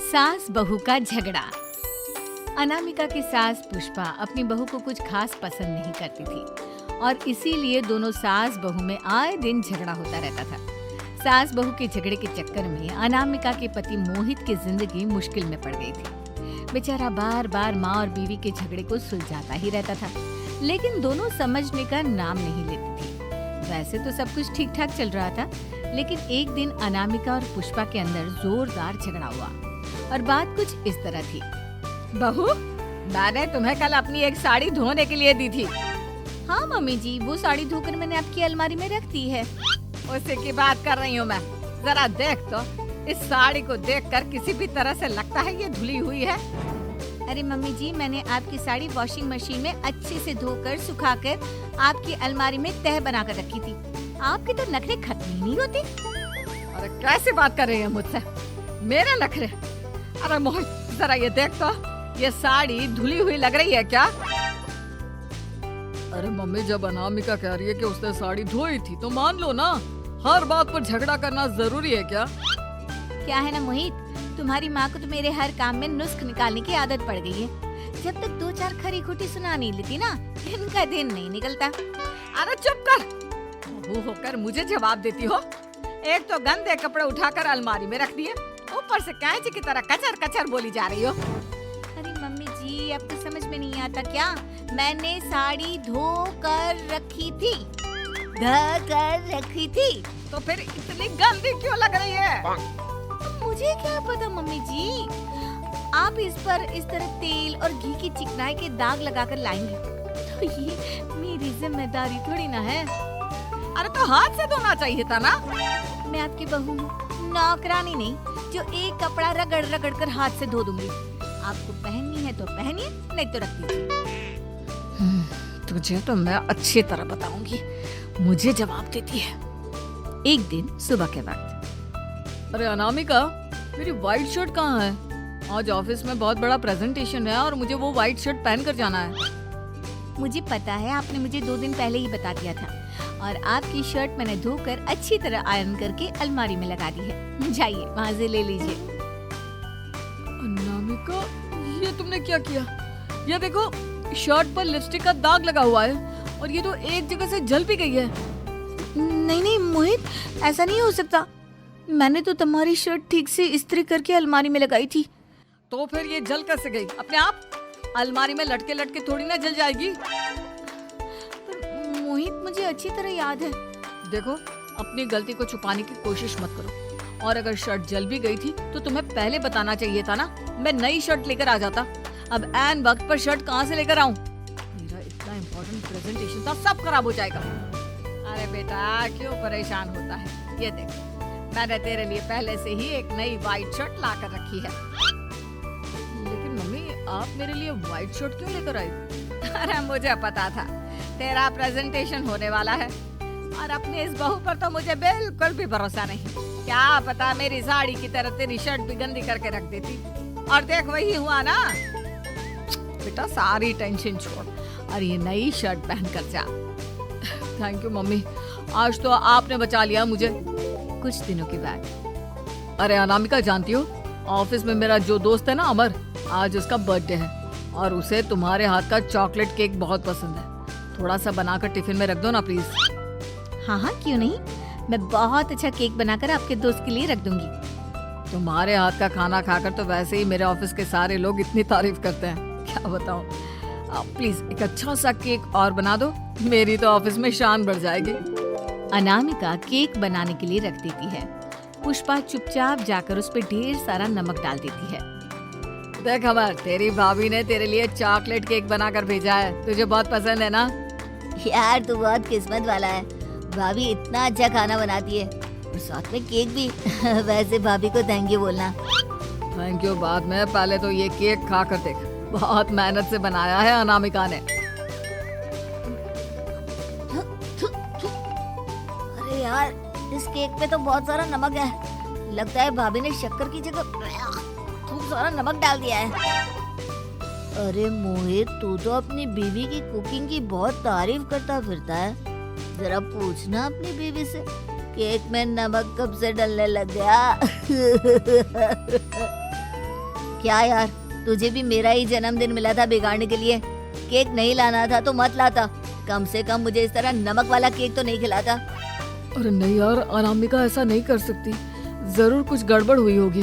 सास बहू का झगड़ा। अनामिका की सास पुष्पा अपनी बहू को कुछ खास पसंद नहीं करती थी और इसीलिए दोनों सास बहू में आए दिन झगड़ा होता रहता था। सास बहू के झगड़े के चक्कर में अनामिका के पति मोहित की जिंदगी मुश्किल में पड़ गई थी। बेचारा बार बार माँ और बीवी के झगड़े को सुलझाता ही रहता था, लेकिन दोनों समझने का नाम नहीं लेती थी। वैसे तो सब कुछ ठीक ठाक चल रहा था, लेकिन एक दिन अनामिका और पुष्पा के अंदर जोरदार झगड़ा हुआ और बात कुछ इस तरह थी। बहू, मैंने तुम्हें कल अपनी एक साड़ी धोने के लिए दी थी। हाँ मम्मी जी, वो साड़ी धोकर मैंने आपकी अलमारी में रख दी है। उसी की बात कर रही हूँ मैं। जरा देख तो, इस साड़ी को देखकर किसी भी तरह से लगता है ये धुली हुई है। अरे मम्मी जी, मैंने आपकी साड़ी वॉशिंग मशीन में अच्छे से धोकर सुखाकर आपकी अलमारी में तह बनाकर रखी थी। आपके तो नखरे खत्म ही नहीं होते। अरे कैसे बात कर रही है मुझसे? मेरे नखरे? अरे मोहित, जरा ये देख तो, ये साड़ी धुली हुई लग रही है क्या? अरे मम्मी, जब अनामिका कह रही है कि उसने साड़ी धोई थी तो मान लो ना। हर बात पर झगड़ा करना जरूरी है क्या? क्या है ना मोहित, तुम्हारी माँ को तो मेरे हर काम में नुस्ख निकालने की आदत पड़ गई है। जब तक दो चार खरी खोटी सुना नहीं लेती ना, इनका दिन नहीं निकलता। अरे चुप कर, बहू होकर मुझे जवाब देती हो। एक तो गंदे कपड़े उठाकर अलमारी में रख दिए, ऊपर से कैंची की तरह कचर कचर बोली जा रही हो। अरे मम्मी जी, अब तो समझ में नहीं आता क्या? मैंने साड़ी धो कर रखी थी, तो फिर इतनी गंदी क्यों लग रही है? मुझे क्या पता मम्मी जी, आप इस पर इस तरह तेल और घी की चिकनाई के दाग लगाकर लाएंगी तो ये मेरी जिम्मेदारी थोड़ी ना है। अरे तो हाथ से धोना चाहिए था ना। मैं आपकी बहू हूँ, नौकरानी नहीं जो एक कपड़ा रगड़ रगड़ कर हाथ से धो दूंगी। आपको पहननी है तो पहनिए, नहीं तो रख दीजिए। तुझे तो मैं अच्छी तरह बताऊंगी, मुझे जवाब देती है। एक दिन सुबह के वक्त, अरे अनामिका, मेरी व्हाइट शर्ट कहाँ है? आज ऑफिस में बहुत बड़ा प्रेजेंटेशन है और मुझे वो व्हाइट शर्ट पहन कर जाना है। मुझे पता है, आपने मुझे 2 दिन पहले ही बता दिया था और आपकी शर्ट मैंने धोकर अच्छी तरह आयरन करके अलमारी में लगा दी है। जाइए वहाँ से ले लीजिए। अनामिका, ये तुमने क्या किया? ये देखो, शर्ट पर लिपस्टिक का दाग लगा हुआ है और ये तो एक जगह से जल भी गई है। नहीं नहीं मोहित, ऐसा नहीं हो सकता। मैंने तो तुम्हारी शर्ट ठीक से इस्त्री करके अलमारी में लगाई थी। तो फिर ये जल कैसे गई? अपने आप अलमारी में लटके लटके थोड़ी ना जल जाएगी। मोहित, मुझे अच्छी तरह याद है। देखो, अपनी गलती को छुपाने की कोशिश मत करो। और अगर शर्ट जल भी गई थी तो तुम्हें पहले बताना चाहिए था ना। मैं नई शर्ट लेकर आ जाता। अब ऐन वक्त पर शर्ट कहाँ से लेकर आऊं? मेरा इतना इम्पोर्टेंट प्रेजेंटेशन था, सब खराब हो जाएगा। अरे बेटा, क्यों परेशान होता है? ये देख, मैंने तेरे लिए पहले से ही एक नई व्हाइट शर्ट ला कर रखी है। लेकिन मम्मी, आप मेरे लिए व्हाइट शर्ट क्यों लेकर आई? अरे मुझे पता था तेरा प्रेजेंटेशन होने वाला है और अपने इस बहू पर तो मुझे बिल्कुल भी भरोसा नहीं। क्या पता मेरी साड़ी की तरह तेरी शर्ट भी गंदी करके रख देती। और देख, वही हुआ ना। बेटा, सारी टेंशन छोड़ और ये नई शर्ट पहन कर जा। थैंक यू मम्मी, आज तो आपने बचा लिया मुझे। कुछ दिनों के बाद, अरे अनामिका, जानती हो, ऑफिस में मेरा जो दोस्त है ना अमर, आज उसका बर्थडे है और उसे तुम्हारे हाथ का चॉकलेट केक बहुत पसंद है। थोड़ा सा बनाकर टिफिन में रख दो ना प्लीज। हाँ हाँ, क्यों नहीं, मैं बहुत अच्छा केक बनाकर आपके दोस्त के लिए रख दूंगी। तुम्हारे हाथ का खाना खाकर तो वैसे ही मेरे ऑफिस के सारे लोग इतनी तारीफ करते हैं, क्या बताऊं। प्लीज एक अच्छा सा केक और बना दो, मेरी तो ऑफिस में शान बढ़ जाएगी। अनामिका केक बनाने के लिए रख देती है। पुष्पा चुपचाप जाकर उस पे ढेर सारा नमक डाल देती है। देख अमर, तेरी भाभी ने तेरे लिए चॉकलेट केक बनाकर भेजा है, तुझे बहुत पसंद है ना? यार, तू बहुत किस्मत वाला है। भाभी इतना अच्छा खाना बनाती है और साथ में केक भी। वैसे भाभी को थैंक यू बोलना। थैंक यू बाद में, पहले तो ये केक खा कर देख। बहुत मेहनत से बनाया है अनामिका ने। अरे यार, इस केक पे तो बहुत सारा नमक है। लगता है भाभी ने शक्कर की जगह खूब सारा नमक डाल दिया है। अरे मोहित, तू तो अपनी बीवी की कुकिंग की बहुत तारीफ करता फिरता है। जरा पूछना अपनी बीवी से, केक में नमक कब से डलने लग गया? क्या यार, तुझे भी मेरा ही जन्मदिन मिला था बिगाड़ने के लिए। केक नहीं लाना था तो मत लाता, कम से कम मुझे इस तरह नमक वाला केक तो नहीं खिलाता। अरे नहीं यार, अनामिका ऐसा नहीं कर सकती, जरूर कुछ गड़बड़ हुई होगी।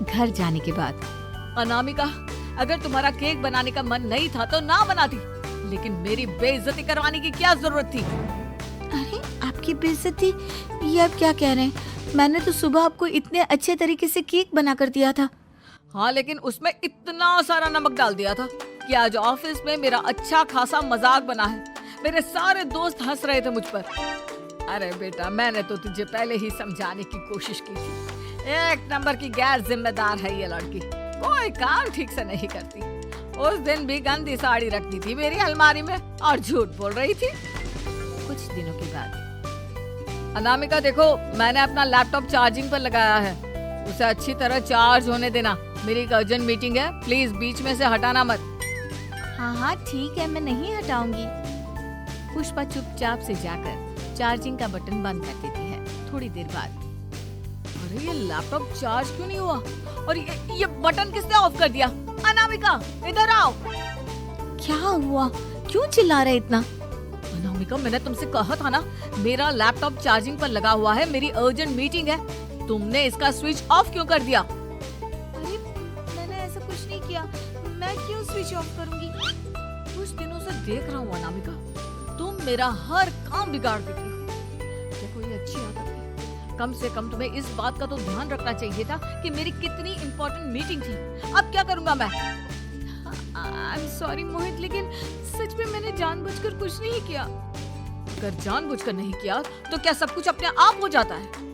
घर जाने के बाद अनामिका, अगर तुम्हारा केक बनाने का मन नहीं था तो ना बनाती, लेकिन मेरी बेइज्जती करवाने की क्या जरूरत थी? अरे आपकी बेइज्जती, ये आप क्या कह रहे हैं? मैंने तो सुबह आपको इतने अच्छे तरीके से केक बना कर दिया था। हाँ, लेकिन उसमें इतना सारा नमक डाल दिया था कि आज ऑफिस में मेरा अच्छा खासा मजाक बना है। मेरे सारे दोस्त हंस रहे थे मुझ पर। अरे बेटा, मैंने तो तुझे पहले ही समझाने की कोशिश की थी। एक नंबर की गैर जिम्मेदार है ये लड़की, कोई काम ठीक से नहीं करती। उस दिन भी गंदी साड़ी रखती थी मेरी अलमारी में और झूठ बोल रही थी। कुछ दिनों के बाद अनामिका देखो, मैंने अपना लैपटॉप चार्जिंग पर लगाया है, उसे अच्छी तरह चार्ज होने देना। मेरी एक अर्जेंट मीटिंग है, प्लीज बीच में से हटाना मत। हाँ हाँ ठीक है, मैं नहीं हटाऊंगी। पुष्पा चुपचाप से जाकर चार्जिंग का बटन बंद कर देती है। थोड़ी देर बाद अरे ये लैपटॉप चार्ज क्यों नहीं हुआ? और ये बटन किसने ऑफ कर दिया? अनामिका इधर आओ। क्या हुआ? क्यों चिल्ला रहे इतना? अनामिका, मैंने तुमसे कहा था ना, मेरा लैपटॉप चार्जिंग पर लगा हुआ है, मेरी अर्जेंट मीटिंग है। तुमने इसका स्विच ऑफ क्यों कर दिया? अरे मैंने ऐसा कुछ नहीं किया, मैं क्यों स्विच ऑफ करूंगी? कुछ दिनों से देख रहा हूँ अनामिका, तुम मेरा हर काम बिगाड़ देती हो। देखो ये अच्छी आदत है, कम से कम तुम्हें इस बात का तो ध्यान रखना चाहिए था कि मेरी कितनी इम्पोर्टेंट मीटिंग थी। अब क्या करूंगा मैं? आई एम सॉरी मोहित, लेकिन सच में मैंने जानबूझकर कुछ नहीं किया। अगर जानबूझकर नहीं किया तो क्या सब कुछ अपने आप हो जाता है?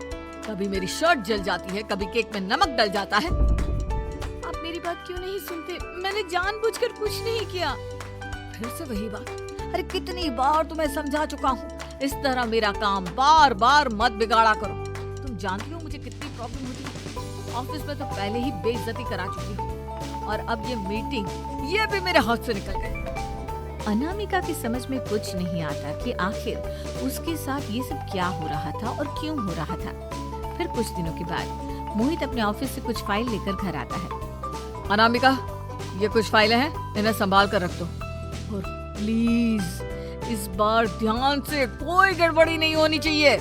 कभी मेरी शर्ट जल जाती है, कभी केक में नमक डल जाता है। आप मेरी बात क्यों नहीं सुनते? मैंने जानबूझकर कुछ नहीं किया। फिर से वही बात। अरे कितनी बार तुम्हें समझा चुका हूँ, इस तरह मेरा काम बार बार मत बिगाड़ा करो। तुम जानती हो मुझे कितनी प्रॉब्लम होती है। ऑफिस में तो पहले ही बेइज्जती करा चुकी हूँ, और अब ये मीटिंग, ये भी मेरे हाथ से निकल गई। अनामिका की समझ में कुछ नहीं आता कि आखिर उसके साथ ये सब क्या हो रहा था और क्यों हो रहा था। फिर कुछ दिनों के बाद मोहित अपने ऑफिस से कुछ फाइल लेकर घर आता है। अनामिका, ये कुछ फाइलें हैं, इन्हें संभाल कर रख दो। और प्लीज इस बार ध्यान से, कोई गड़बड़ी नहीं होनी चाहिए।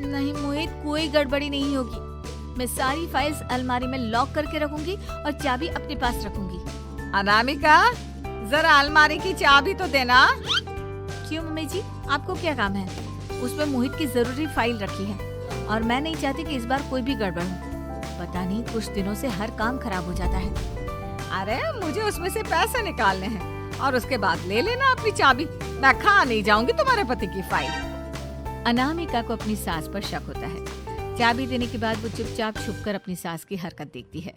नहीं मोहित, कोई गड़बड़ी नहीं होगी। मैं सारी फाइल्स अलमारी में लॉक करके रखूंगी और चाबी अपने पास रखूंगी। अनामिका, जरा अलमारी की चाबी तो देना। क्यों मम्मी जी, आपको क्या काम है? उसमें मोहित की जरूरी फाइल रखी है और मैं नहीं चाहती कि इस बार कोई भी गड़बड़ हो। पता नहीं कुछ दिनों से हर काम खराब हो जाता है। अरे मुझे उसमें से पैसे निकालने हैं और उसके बाद ले लेना अपनी चाबी। मैं खा नहीं जाऊंगी तुम्हारे पति की फाइल। अनामिका को अपनी सास पर शक होता है। चाबी देने के बाद वो चुपचाप छुपकर अपनी सास की हरकत देखती है।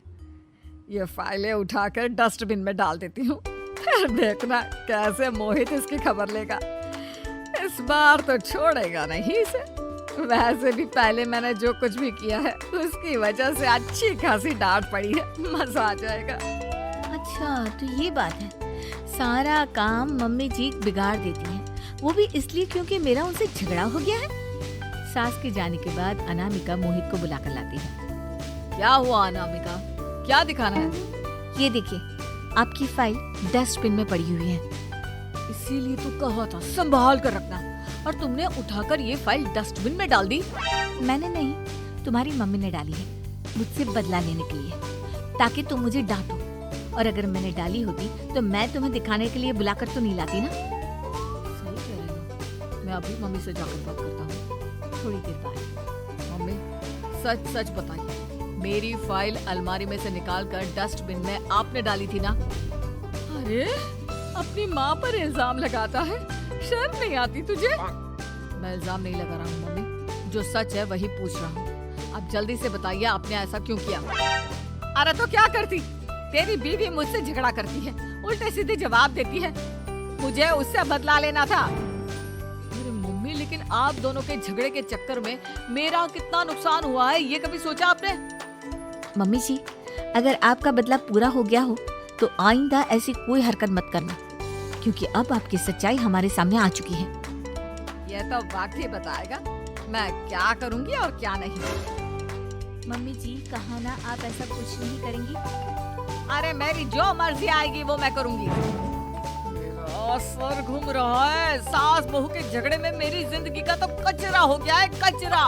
ये फाइलें उठाकर डस्टबिन में डाल देती हूँ, फिर देखना कैसे मोहित इसकी खबर लेगा। इस बार तो छोड़ेगा नहीं इसे। वैसे भी पहले मैंने जो कुछ भी किया है उसकी वजह से अच्छी खासी डांट पड़ी है, मजा आ जाएगा। अच्छा तो ये बात है, सारा काम मम्मी जी बिगाड़ देती हैं, वो भी इसलिए क्योंकि मेरा उनसे झगड़ा हो गया है। सास के जाने के बाद अनामिका मोहित को बुलाकर लाती है। क्या हुआ अनामिका, क्या दिखाना है? ये देखिए, आपकी फाइल डस्टबिन में पड़ी हुई है। इसीलिए तो कहा था संभाल कर रखना, और तुमने उठाकर ये फाइल डस्टबिन में डाल दी। मैंने नहीं, तुम्हारी मम्मी ने डाली है, मुझसे बदला लेने के लिए, ताकि तुम मुझे डांटो। और अगर मैंने डाली होती तो मैं तुम्हें दिखाने के लिए बुलाकर तो नहीं लाती ना। सही कह रही हो, मैं अभी मम्मी से जाकर बात करता हूँ। थोड़ी देर बाद। मम्मी सच सच बताइए, मेरी फाइल अलमारी में से निकालकर डस्टबिन में आपने डाली थी ना? अरे अपनी माँ पर इल्जाम लगाता है, शर्म नहीं आती तुझे? मैं इल्जाम नहीं लगा रहा हूँ मम्मी, जो सच है वही पूछ रहा हूँ। अब जल्दी से बताइए आपने ऐसा क्यों किया? अरे तो क्या करती, तेरी बीवी मुझसे झगड़ा करती है, उल्टे सीधे जवाब देती है, मुझे उससे बदला लेना था। अरे मम्मी, लेकिन आप दोनों के झगड़े के चक्कर में मेरा कितना नुकसान हुआ है, ये कभी सोचा आपने? मम्मी जी, अगर आपका बदला पूरा हो गया हो तो आइंदा ऐसी कोई हरकत मत करना, क्योंकि अब आपकी सच्चाई हमारे सामने आ चुकी है। यह तो वक्त ही बताएगा मैं क्या करूंगी और क्या नहीं। मम्मी जी कहा ना आप ऐसा कुछ नहीं करेंगी। अरे मेरी जो मर्जी आएगी वो मैं करूंगी। मेरा सर घूम रहा है। सास बहू के झगड़े में मेरी जिंदगी का तो कचरा हो गया है, कचरा।